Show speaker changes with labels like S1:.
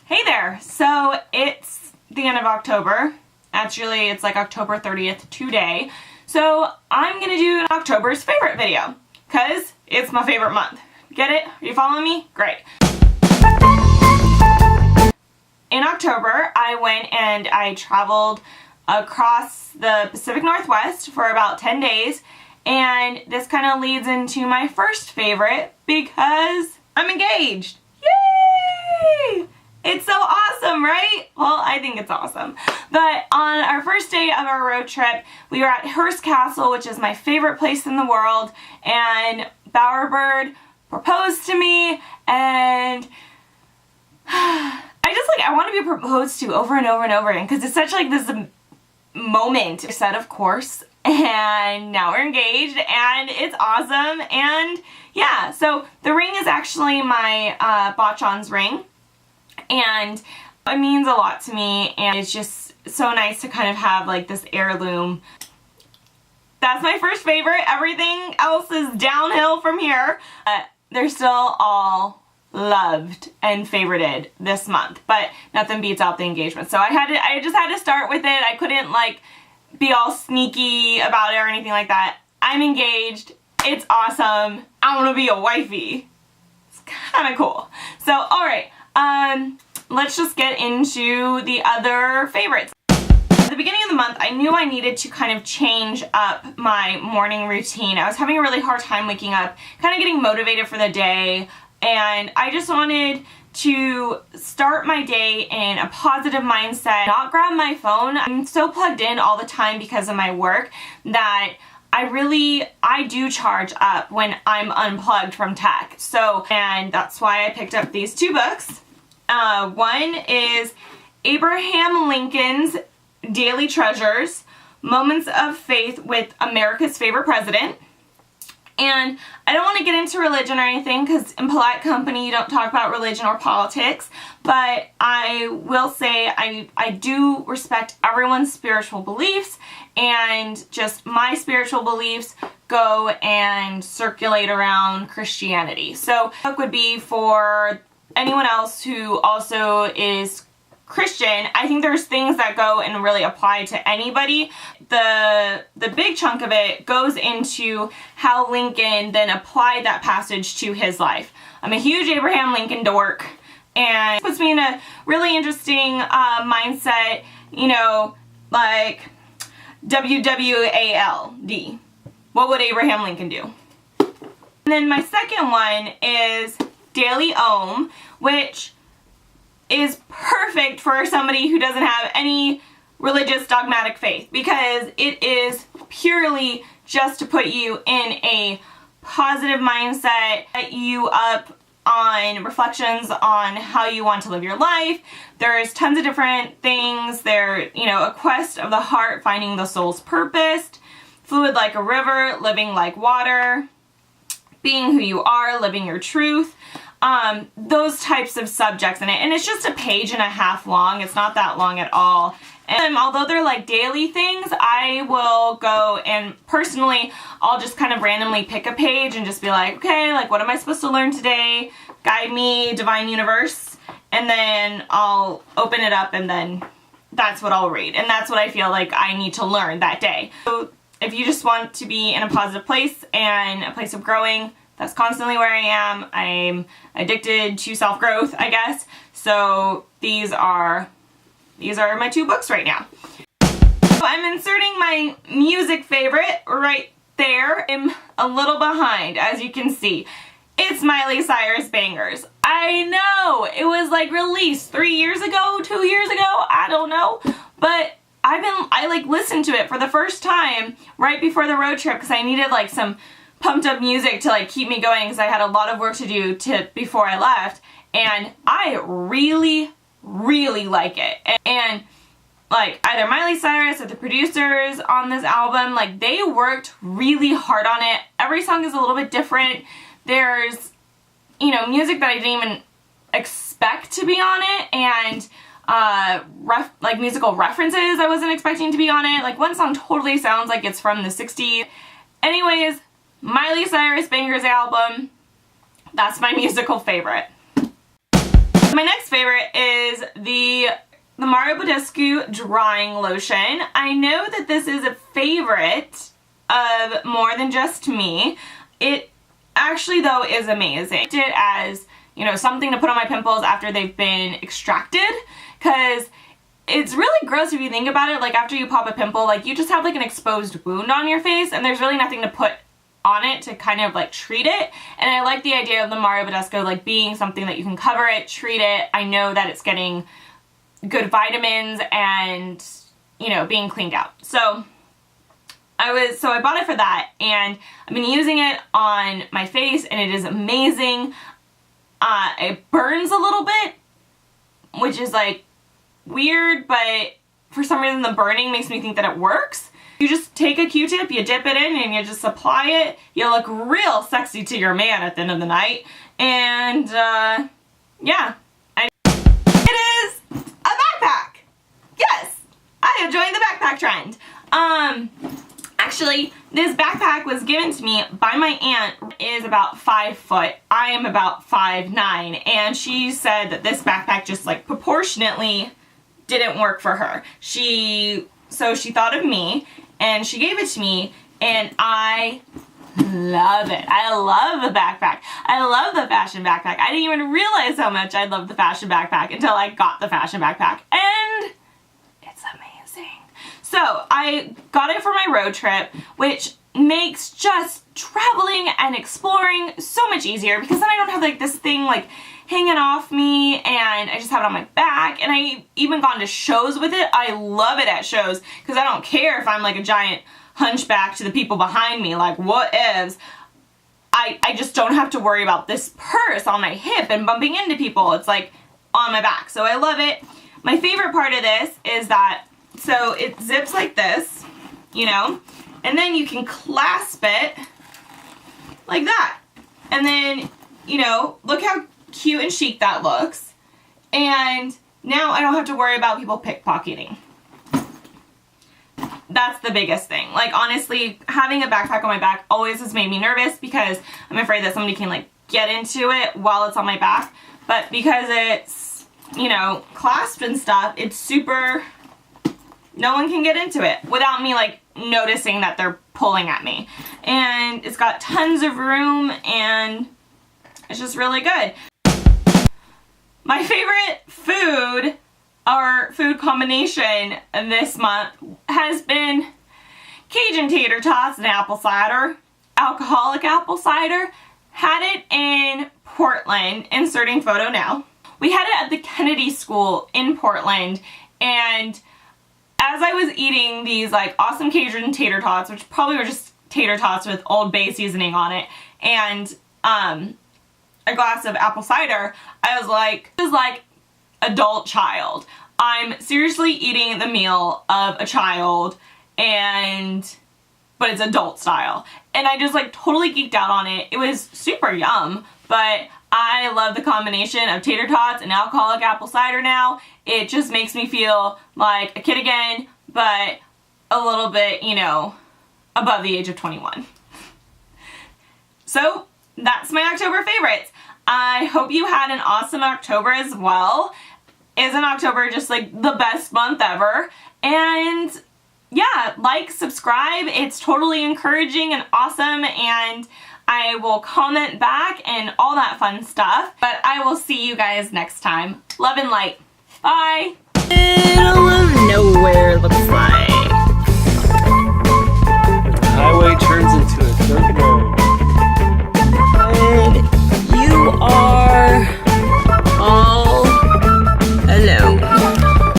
S1: Hey there! So it's the end of October. Actually, it's like October 30th today. So I'm gonna do an October's favorite video because it's my favorite month. Get it? Are you following me? Great. In October, I went and I traveled across the Pacific Northwest for about 10 days, and this kind of leads into my first favorite because I'm engaged. Yay! It's so awesome, right? Well, I think it's awesome. But on our first day of our road trip, we were at Hearst Castle, which is my favorite place in the world, and Bowerbird proposed to me, and I want to be proposed to over and over and over again because it's such like this moment. I said, of course, and now we're engaged, and it's awesome. And yeah, so the ring is actually my Botchon's ring, and it means a lot to me, and it's just so nice to kind of have like this heirloom. That's my first favorite. Everything else is downhill from here. They're still all loved and favorited this month, but nothing beats out the engagement. So I just had to start with it. I couldn't like be all sneaky about it or anything like that. I'm engaged. It's awesome. I want to be a wifey. It's kind of cool. So alright, let's just get into the other favorites. At the beginning of the month, I knew I needed to kind of change up my morning routine. I was having a really hard time waking up, kind of getting motivated for the day, and I just wanted to start my day in a positive mindset, not grab my phone. I'm so plugged in all the time because of my work that I do charge up when I'm unplugged from tech. So, and that's why I picked up these two books. One is Abraham Lincoln's Daily Treasures, Moments of Faith with America's Favorite President. And I don't want to get into religion or anything because in polite company you don't talk about religion or politics, but I will say I do respect everyone's spiritual beliefs, and just my spiritual beliefs go and circulate around Christianity. So the book would be for anyone else who also is Christian. I think there's things that go and really apply to anybody. The big chunk of it goes into how Lincoln then applied that passage to his life. I'm a huge Abraham Lincoln dork, and it puts me in a really interesting mindset, you know, like WWALD. What would Abraham Lincoln do? And then my second one is Daily Ohm, which is perfect for somebody who doesn't have any religious dogmatic faith, because it is purely just to put you in a positive mindset, set you up on reflections on how you want to live your life. There's tons of different things there, you know, a quest of the heart, finding the soul's purpose, fluid like a river, living like water, being who you are, living your truth. Those types of subjects in it, and it's just a page and a half long. It's not that long at all. And although they're like daily things, I will go and personally, I'll just kind of randomly pick a page and just be like, okay, like what am I supposed to learn today? Guide me, divine universe. And then I'll open it up, and then that's what I'll read. And that's what I feel like I need to learn that day. So if you just want to be in a positive place and a place of growing, that's constantly where I am. I'm addicted to self-growth, I guess. So these are my two books right now. So I'm inserting my music favorite right there. I'm a little behind, as you can see. It's Miley Cyrus Bangers. I know, it was like released 3 years ago, 2 years ago, I don't know. But I like listened to it for the first time right before the road trip because I needed like some pumped up music to like keep me going because I had a lot of work to do before I left, and I really like it. And like either Miley Cyrus or the producers on this album, like they worked really hard on it. Every song is a little bit different. There's, you know, music that I didn't even expect to be on it, and like musical references I wasn't expecting to be on it. Like one song totally sounds like it's from the 60s. Anyways, Miley Cyrus Bangers album, that's my musical favorite. My next favorite is is the Mario Badescu drying lotion. I know that this is a favorite of more than just me. It actually though is amazing. It as, you know, something to put on my pimples after they've been extracted, because it's really gross if you think about it. Like after you pop a pimple, like you just have like an exposed wound on your face and there's really nothing to put on it to kind of like treat it. And I like the idea of the Mario Badescu like being something that you can cover it, treat it. I know that it's getting good vitamins and, you know, being cleaned out. So I bought it for that, and I've been using it on my face and it is amazing. It burns a little bit, which is like weird, but for some reason the burning makes me think that it works. You just take a Q-tip, you dip it in, and you just apply it. You look real sexy to your man at the end of the night. And yeah, it is a backpack. Yes, I have joined the backpack trend. Actually, this backpack was given to me by my aunt. It is about 5 foot. I am about 5'9", and she said that this backpack just like proportionately didn't work for her. So she thought of me and she gave it to me, and I love it. I love the backpack. I love the fashion backpack. I didn't even realize how much I loved the fashion backpack until I got the fashion backpack, and it's amazing. So I got it for my road trip, which makes just traveling and exploring so much easier, because then I don't have like this thing like hanging off me, and I just have it on my back. And I even gone to shows with it. I love it at shows because I don't care if I'm like a giant hunchback to the people behind me, like what ifs. I just don't have to worry about this purse on my hip and bumping into people. It's like on my back, so I love it. My favorite part of this is that, so it zips like this, you know, and then you can clasp it like that. And then, you know, look how cute and chic that looks. And now I don't have to worry about people pickpocketing. That's the biggest thing. Like honestly, having a backpack on my back always has made me nervous because I'm afraid that somebody can like get into it while it's on my back. But because it's, you know, clasped and stuff, it's super, no one can get into it without me like noticing that they're pulling at me. And it's got tons of room and it's just really good. My favorite food or food combination this month has been Cajun tater tots and apple cider, alcoholic apple cider. Had it in Portland, inserting photo now. We had it at the Kennedy School in Portland, and as I was eating these like awesome Cajun tater tots, which probably were just tater tots with Old Bay seasoning on it, and a glass of apple cider, I was like, this is like adult child. I'm seriously eating the meal of a child, but it's adult style. And I just like totally geeked out on it. It was super yum, but I love the combination of tater tots and alcoholic apple cider now. It just makes me feel like a kid again, but a little bit, you know, above the age of 21. So that's my October favorites. I hope you had an awesome October as well. Isn't October just like the best month ever? And yeah, like, subscribe. It's totally encouraging and awesome, and I will comment back and all that fun stuff. But I will see you guys next time. Love and light. Bye!
S2: Middle of nowhere.